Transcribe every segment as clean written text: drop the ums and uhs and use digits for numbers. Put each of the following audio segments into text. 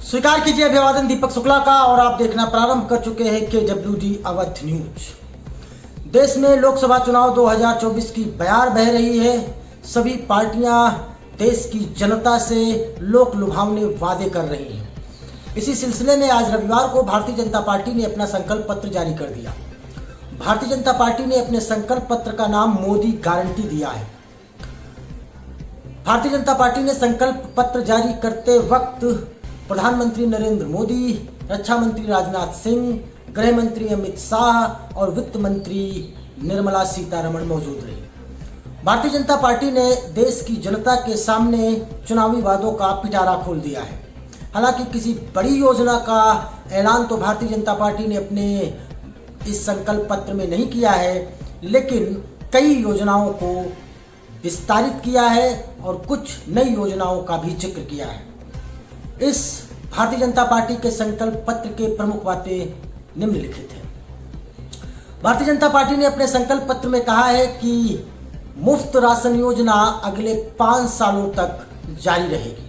स्वीकार कीजिए अभिवादन दीपक शुक्ला का और आप देखना प्रारंभ कर चुके हैं KWD अवध न्यूज। देश में लोकसभा चुनाव 2024 की बयार बह रही है। सभी पार्टियां देश की जनता से लोक लुभावने वादे कर रही हैं। इसी सिलसिले में आज रविवार को भारतीय जनता पार्टी ने अपना संकल्प पत्र जारी कर दिया। भारतीय जनता पार्टी ने अपने संकल्प पत्र का नाम मोदी गारंटी दिया है। भारतीय जनता पार्टी ने संकल्प पत्र जारी करते वक्त प्रधानमंत्री नरेंद्र मोदी, रक्षा मंत्री राजनाथ सिंह, गृह मंत्री अमित शाह और वित्त मंत्री निर्मला सीतारमण मौजूद रही। भारतीय जनता पार्टी ने देश की जनता के सामने चुनावी वादों का पिटारा खोल दिया है। हालांकि किसी बड़ी योजना का ऐलान तो भारतीय जनता पार्टी ने अपने इस संकल्प पत्र में नहीं किया है, लेकिन कई योजनाओं को विस्तारित किया है और कुछ नई योजनाओं का भी जिक्र किया है। इस भारतीय जनता पार्टी के संकल्प पत्र के प्रमुख बातें निम्नलिखित हैं। भारतीय जनता पार्टी ने अपने संकल्प पत्र में कहा है कि मुफ्त राशन योजना अगले 5 सालों तक जारी रहेगी।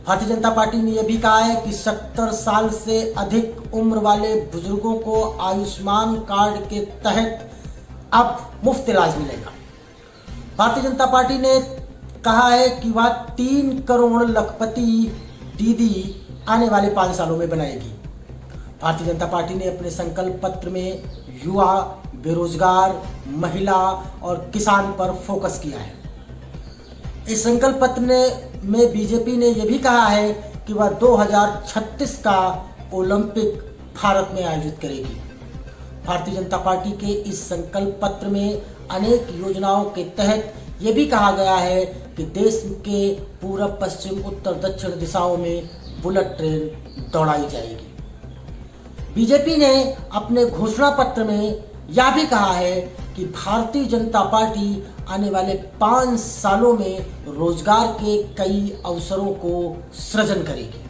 भारतीय जनता पार्टी ने यह भी कहा है कि 70 साल से अधिक उम्र वाले बुजुर्गों को आयुष्मान कार्ड के तहत अब मुफ्त इलाज मिलेगा। भारतीय जनता पार्टी ने कहा है कि वह 3 करोड़ लखपति दीदी आने वाले 5 सालों में बनाएगी। भारतीय जनता पार्टी ने अपने संकल्प पत्र में युवा, बेरोजगार, महिला और किसान पर फोकस किया है। इस संकल्प पत्र में बीजेपी ने यह भी कहा है कि वह 2036 का ओलंपिक भारत में आयोजित करेगी। भारतीय जनता पार्टी के इस संकल्प पत्र में अनेक योजनाओं के तहत ये भी कहा गया है कि देश के पूर्व, पश्चिम, उत्तर, दक्षिण दिशाओं में बुलेट ट्रेन दौड़ाई जाएगी। बीजेपी ने अपने घोषणा पत्र में यह भी कहा है कि भारतीय जनता पार्टी आने वाले 5 सालों में रोजगार के कई अवसरों को सृजन करेगी।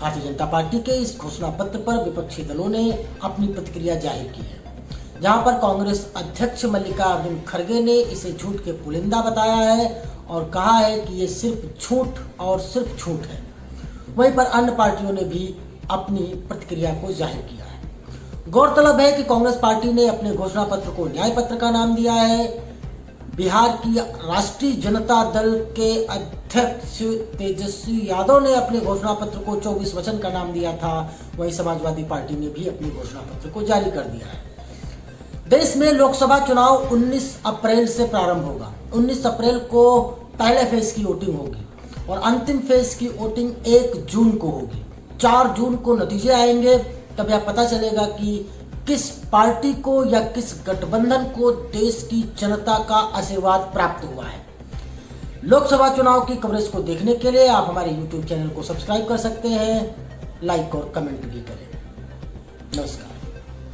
भारतीय जनता पार्टी के इस घोषणा पत्र पर विपक्षी दलों ने अपनी प्रतिक्रिया जाहिर की है, जहां पर कांग्रेस अध्यक्ष मल्लिकार्जुन खड़गे ने इसे झूठ के पुलिंदा बताया है और कहा है कि ये सिर्फ झूठ और सिर्फ झूठ है। वहीं पर अन्य पार्टियों ने भी अपनी प्रतिक्रिया को जाहिर किया है। गौरतलब है कि कांग्रेस पार्टी ने अपने घोषणा पत्र को न्याय पत्र का नाम दिया है। बिहार की राष्ट्रीय जनता दल के अध्यक्ष तेजस्वी यादव ने अपने घोषणा पत्र को 24 वचन का नाम दिया था। वहीं समाजवादी पार्टी ने भी अपने घोषणा पत्र को जारी कर दिया है। देश में लोकसभा चुनाव 19 अप्रैल से प्रारंभ होगा। 19 अप्रैल को पहले फेज की वोटिंग होगी और अंतिम फेज की वोटिंग 1 जून को होगी। 4 जून को नतीजे आएंगे, तब यह पता चलेगा कि किस पार्टी को या किस गठबंधन को देश की जनता का आशीर्वाद प्राप्त हुआ है। लोकसभा चुनाव की कवरेज को देखने के लिए आप हमारे YouTube चैनल को सब्सक्राइब कर सकते हैं, लाइक और कमेंट भी करें। नमस्कार।